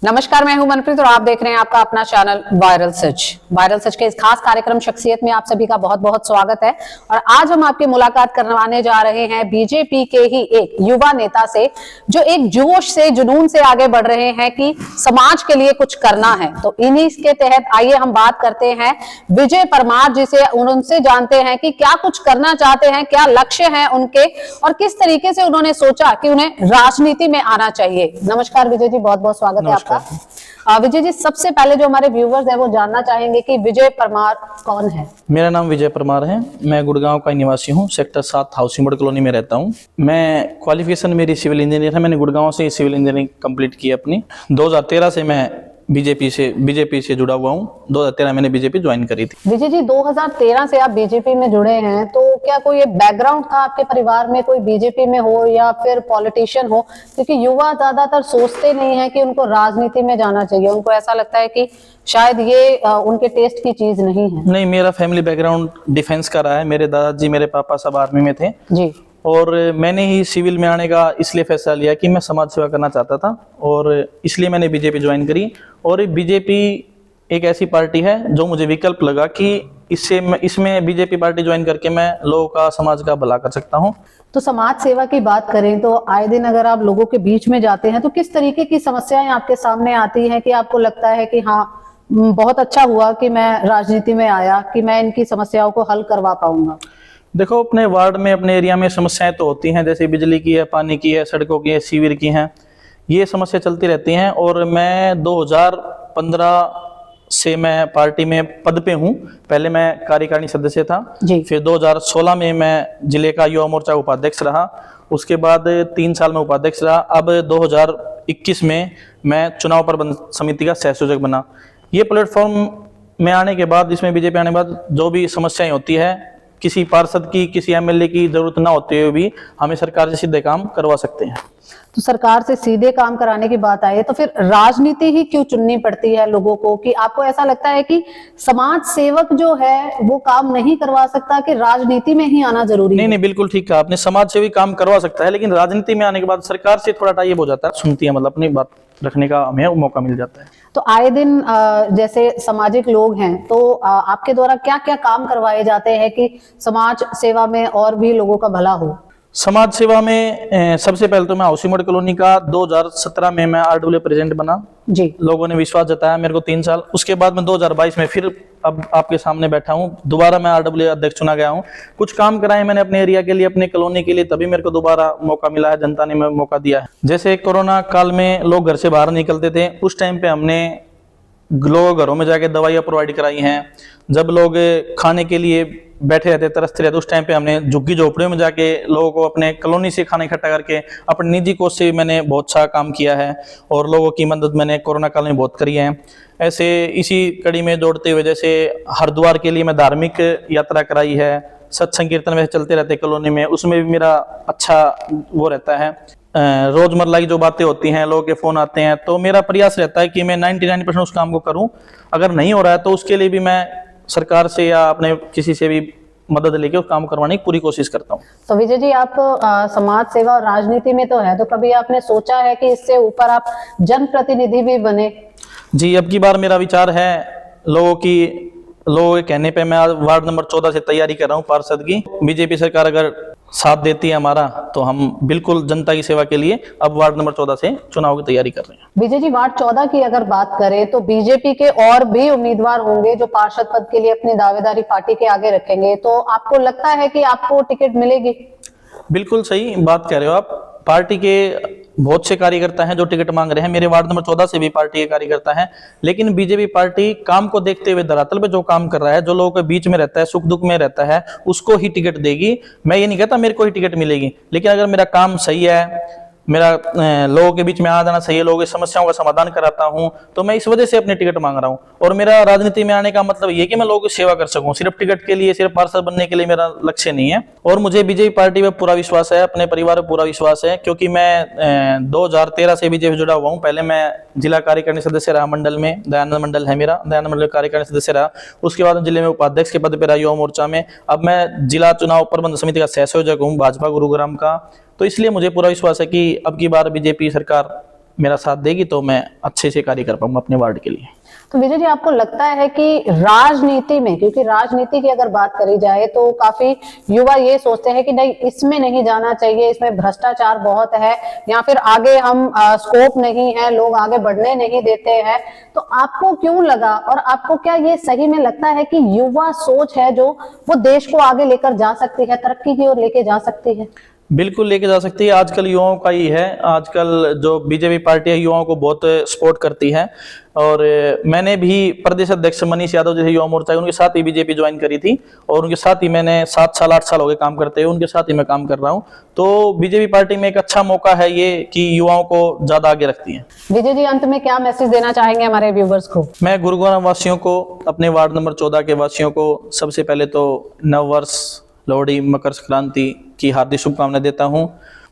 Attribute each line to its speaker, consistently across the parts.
Speaker 1: नमस्कार, मैं हूं मनप्रीत और आप देख रहे हैं आपका अपना चैनल वायरल सच। वायरल सच के इस खास कार्यक्रम शख्सियत में आप सभी का बहुत बहुत स्वागत है। और आज हम आपकी मुलाकात करवाने जा रहे हैं बीजेपी के ही एक युवा नेता से, जो एक जोश से जुनून से आगे बढ़ रहे हैं कि समाज के लिए कुछ करना है। तो इन्हीं के तहत आइए हम बात करते हैं विजय परमार जी से, उनसे जानते हैं कि क्या कुछ करना चाहते हैं, क्या लक्ष्य है उनके और किस तरीके से उन्होंने सोचा कि उन्हें राजनीति में आना चाहिए। नमस्कार विजय जी, बहुत बहुत स्वागत है आपका। विजय जी, सबसे पहले जो हमारे व्यूवर्स हैं वो जानना चाहेंगे कि विजय परमार कौन है।
Speaker 2: मेरा नाम विजय परमार है। मैं गुड़गांव का निवासी हूँ। सेक्टर 7 हाउसिंग बोर्ड कॉलोनी में रहता हूँ। मैं क्वालिफिकेशन मेरी सिविल इंजीनियर है। मैंने गुड़गांव से सिविल इंजीनियरिंग कंप्लीट की अपनी। 2013 से मैं बीजेपी से जुड़ा हुआ हूँ। 2013 मैंने बीजेपी ज्वाइन करी थी।
Speaker 1: विजय जी, 2013 से आप बीजेपी में जुड़े हैं, तो क्या कोई बैकग्राउंड था आपके परिवार में, कोई बीजेपी में हो या फिर पॉलिटिशियन हो? क्योंकि युवा ज्यादातर सोचते नहीं है कि उनको राजनीति में जाना चाहिए, उनको ऐसा लगता है कि शायद ये उनके टेस्ट की चीज नहीं है।
Speaker 2: नहीं, मेरा फैमिली बैकग्राउंड डिफेंस का रहा है। मेरे दादाजी, मेरे पापा सब आर्मी में थे
Speaker 1: जी।
Speaker 2: और मैंने ही सिविल में आने का इसलिए फैसला लिया कि मैं समाज सेवा करना चाहता था और इसलिए मैंने बीजेपी ज्वाइन करी। और बीजेपी एक ऐसी पार्टी है जो मुझे विकल्प लगा कि इसमें बीजेपी पार्टी ज्वाइन करके मैं लोगों का, समाज का भला कर सकता हूँ।
Speaker 1: तो समाज सेवा की बात करें तो आए दिन अगर आप लोगों के बीच में जाते हैं तो किस तरीके की समस्याएं आपके सामने आती हैं कि आपको लगता है कि हाँ, बहुत अच्छा हुआ कि मैं राजनीति में आया, कि मैं इनकी समस्याओं को हल करवा पाऊंगा?
Speaker 2: देखो, अपने वार्ड में, अपने एरिया में समस्याएं तो होती हैं, जैसे बिजली की है, पानी की है, सड़कों की है, सीवर की हैं। ये समस्या चलती रहती हैं। और मैं 2015 से मैं पार्टी में पद पे हूँ। पहले मैं कार्यकारिणी सदस्य था
Speaker 1: जी।
Speaker 2: फिर 2016 में मैं जिले का युवा मोर्चा उपाध्यक्ष रहा। उसके बाद 3 साल में उपाध्यक्ष रहा। अब 2021 में मैं चुनाव प्रबंध समिति का सहसंयोजक बना। ये प्लेटफॉर्म में आने के बाद, इसमें बीजेपी आने के बाद जो भी समस्याएं होती है, किसी पार्षद की, किसी एमएलए की जरूरत ना होते हुए भी हमें सरकार से सीधे काम करवा सकते हैं।
Speaker 1: तो सरकार से सीधे काम कराने की बात आई तो फिर राजनीति ही क्यों चुननी पड़ती है लोगों को? कि आपको ऐसा लगता है कि समाज सेवक जो है वो काम नहीं करवा सकता, कि राजनीति में ही आना जरूरी है?
Speaker 2: नहीं, बिल्कुल ठीक कहा आपने। समाज सेवी काम करवा सकता है, लेकिन राजनीति में आने के बाद सरकार से थोड़ा टाइप हो जाता है, सुनती है, मतलब अपनी बात रखने का हमें मौका मिल जाता है।
Speaker 1: तो आए दिन जैसे सामाजिक लोग हैं, तो आपके द्वारा क्या क्या काम करवाए जाते हैं कि समाज सेवा में और भी लोगों का भला हो?
Speaker 2: समाज सेवा में सबसे पहले तो मैं हाउसिंग बोर्ड कॉलोनी का 2017 में मैं आरडब्ल्यू प्रेसिडेंट बना
Speaker 1: जी।
Speaker 2: लोगों ने विश्वास जताया मेरे को 3 साल। उसके बाद मैं 2022 में फिर अब आपके सामने बैठा हूँ। दोबारा मैं आरडब्ल्यू अध्यक्ष चुना गया हूँ। कुछ काम कराए मैंने अपने एरिया के लिए, अपने कॉलोनी के लिए, तभी मेरे को दोबारा मौका मिला है, जनता ने मौका दिया है। जैसे कोरोना काल में लोग घर से बाहर निकलते थे, उस टाइम पे हमने लोग घरों में जाके दवाइयाँ प्रोवाइड कराई हैं। जब लोग खाने के लिए बैठे रहते, तरसते रहते, उस टाइम पे हमने झुग्गी झोपड़ियों में जाके लोगों को अपने कॉलोनी से खाना इकट्ठा करके अपने निजी कोष से मैंने बहुत सा काम किया है और लोगों की मदद मैंने कोरोना काल में बहुत करी है। ऐसे इसी कड़ी में जोड़ते हुए, जैसे हरिद्वार के लिए मैं धार्मिक यात्रा कराई है। सत्संग कीर्तन वैसे चलते रहते कॉलोनी में, उसमें भी मेरा अच्छा वो रहता है। रोजमर्रा की जो बातें होती हैं, लोगों के फोन आते हैं, तो मेरा प्रयास रहता है कि मैं 99% उस काम को करूं। अगर नहीं हो रहा है तो उसके लिए भी मैं सरकार से या अपने किसी से भी मदद लेके उस काम करवाने की पूरी कोशिश करता हूं।
Speaker 1: तो विजय जी, आप समाज सेवा और राजनीति में तो है, तो कभी आपने सोचा है कि इससे ऊपर आप जनप्रतिनिधि भी बने?
Speaker 2: जी, अब की बार मेरा विचार है, लोगों के कहने पे मैं वार्ड नंबर 14 से तैयारी कर रहा हूँ पार्षद की। बीजेपी सरकार अगर साथ देती है हमारा, तो हम बिल्कुल जनता की सेवा के लिए अब वार्ड नंबर 14 से चुनाव की तैयारी कर रहे हैं।
Speaker 1: विजय जी, वार्ड 14 की अगर बात करें तो बीजेपी के और भी उम्मीदवार होंगे जो पार्षद पद के लिए अपनी दावेदारी पार्टी के आगे रखेंगे, तो आपको लगता है कि आपको टिकट मिलेगी?
Speaker 2: बिल्कुल सही बात कह रहे हो आप। पार्टी के बहुत से कार्यकर्ता हैं जो टिकट मांग रहे हैं। मेरे वार्ड नंबर 14 से भी पार्टी के कार्यकर्ता हैं, लेकिन बीजेपी पार्टी काम को देखते हुए, धरातल पे जो काम कर रहा है, जो लोगों के बीच में रहता है, सुख दुख में रहता है, उसको ही टिकट देगी। मैं ये नहीं कहता मेरे को ही टिकट मिलेगी, लेकिन अगर मेरा काम सही है, मेरा लोगों के बीच में आ जाना सही है, लोगों की समस्याओं का समाधान कराता हूं, तो मैं इस वजह से अपने टिकट मांग रहा हूं। और मेरा राजनीति में आने का मतलब ये कि मैं लोगों की सेवा कर सकूं। सिर्फ टिकट के लिए, सिर्फ पार्षद बनने के लिए मेरा लक्ष्य नहीं है। और मुझे बीजेपी पार्टी पे पूरा विश्वास है, अपने परिवार पे पूरा विश्वास है, क्योंकि मैं 2013 से बीजेपी जुड़ा हुआ हूँ। पहले मैं जिला कार्यकारिणी सदस्य रहा मंडल में, दयानंद मंडल है मेरा, दयानंद मंडल कार्यकारिणी सदस्य रहा। उसके बाद जिले में उपाध्यक्ष के पद पर रहा युवा मोर्चा में। अब मैं जिला चुनाव प्रबंध समिति का सहसंयोजक हूँ भाजपा गुरुग्राम का। तो इसलिए मुझे पूरा विश्वास है कि अब की बार बीजेपी सरकार मेरा साथ देगी तो मैं अच्छे से कार्य कर पाऊंगा अपने वार्ड के लिए।
Speaker 1: तो विजय जी, आपको लगता है कि राजनीति में, क्योंकि राजनीति की अगर बात करी जाए तो काफी युवा ये सोचते हैं कि नहीं, इसमें नहीं जाना चाहिए, इसमें भ्रष्टाचार बहुत है, या फिर आगे हम स्कोप नहीं है, लोग आगे बढ़ने नहीं देते हैं, तो आपको क्यों लगा और आपको क्या ये सही में लगता है कि युवा सोच है जो वो देश को आगे लेकर जा सकती है, तरक्की की ओर लेके जा सकती है?
Speaker 2: बिल्कुल लेके जा सकती है। आजकल युवाओं का ही है, आजकल जो बीजेपी पार्टी है युवाओं को बहुत सपोर्ट करती है। और मैंने भी प्रदेश अध्यक्ष मनीष यादव जैसे युवा मोर्चा है उनके साथ ही बीजेपी ज्वाइन करी थी, और उनके साथ ही मैंने 7 साल 8 साल हो गए काम करते हुए, उनके साथ ही मैं काम कर रहा हूँ। तो बीजेपी पार्टी में एक अच्छा मौका है ये कि युवाओं को ज्यादा आगे रखती है।
Speaker 1: विजय जी, अंत में क्या मैसेज देना चाहेंगे हमारे व्यूवर्स को?
Speaker 2: मैं गुरुग्राम वासियों को, अपने वार्ड नंबर 14 के वासियों को सबसे पहले तो नववर्ष, लोहड़ी, मकर संक्रांति की हार्दिक शुभकामनाएं देता हूं,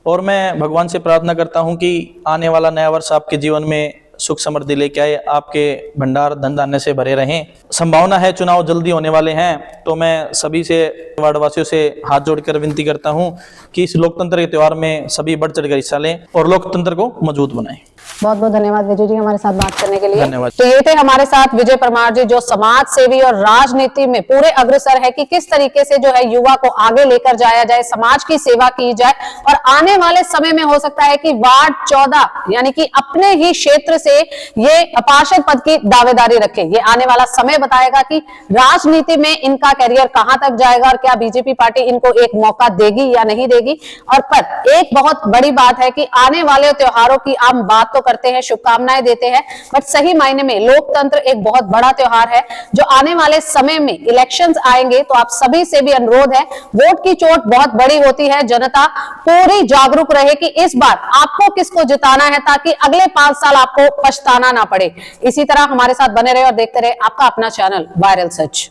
Speaker 2: और मैं भगवान से प्रार्थना करता हूं कि आने वाला नया वर्ष आपके जीवन में सुख समृद्धि लेके आए, आपके भंडार धन धान्य से भरे रहें। संभावना है चुनाव जल्दी होने वाले हैं, तो मैं सभी से, वार्डवासियों से हाथ जोड़कर विनती करता हूं कि इस लोकतंत्र के त्योहार में सभी बढ़ चढ़कर हिस्सा लें और लोकतंत्र को मजबूत बनाएं।
Speaker 1: बहुत बहुत धन्यवाद विजय जी हमारे साथ बात करने के लिए।
Speaker 2: धन्यवाद।
Speaker 1: तो ये थे हमारे साथ विजय परमार जी, जो समाज सेवी और राजनीति में पूरे अग्रसर है कि किस तरीके से जो है युवा को आगे लेकर जाया जाए, समाज की सेवा की जाए, और आने वाले समय में हो सकता है कि वार्ड 14 यानी कि अपने ही क्षेत्र से ये पार्षद पद की दावेदारी रखे। ये आने वाला समय बताएगा कि राजनीति में इनका करियर कहां तक जाएगा और क्या बीजेपी पार्टी इनको एक मौका देगी या नहीं देगी। और पर एक बहुत बड़ी बात है कि आने वाले त्योहारों की हम बात तो करते हैं, शुभकामनाएं देते हैं, बट सही मायने में लोकतंत्र एक बहुत बड़ा त्योहार है जो आने वाले समय में इलेक्शंस आएंगे, तो आप सभी से भी अनुरोध है, वोट की चोट बहुत बड़ी होती है, जनता पूरी जागरूक रहे कि इस बार आपको किसको जिताना है, ताकि अगले 5 साल आपको पछताना ना पड़े। इसी तरह हमारे साथ बने रहे और देखते रहे आपका अपना चैनल वायरल सच।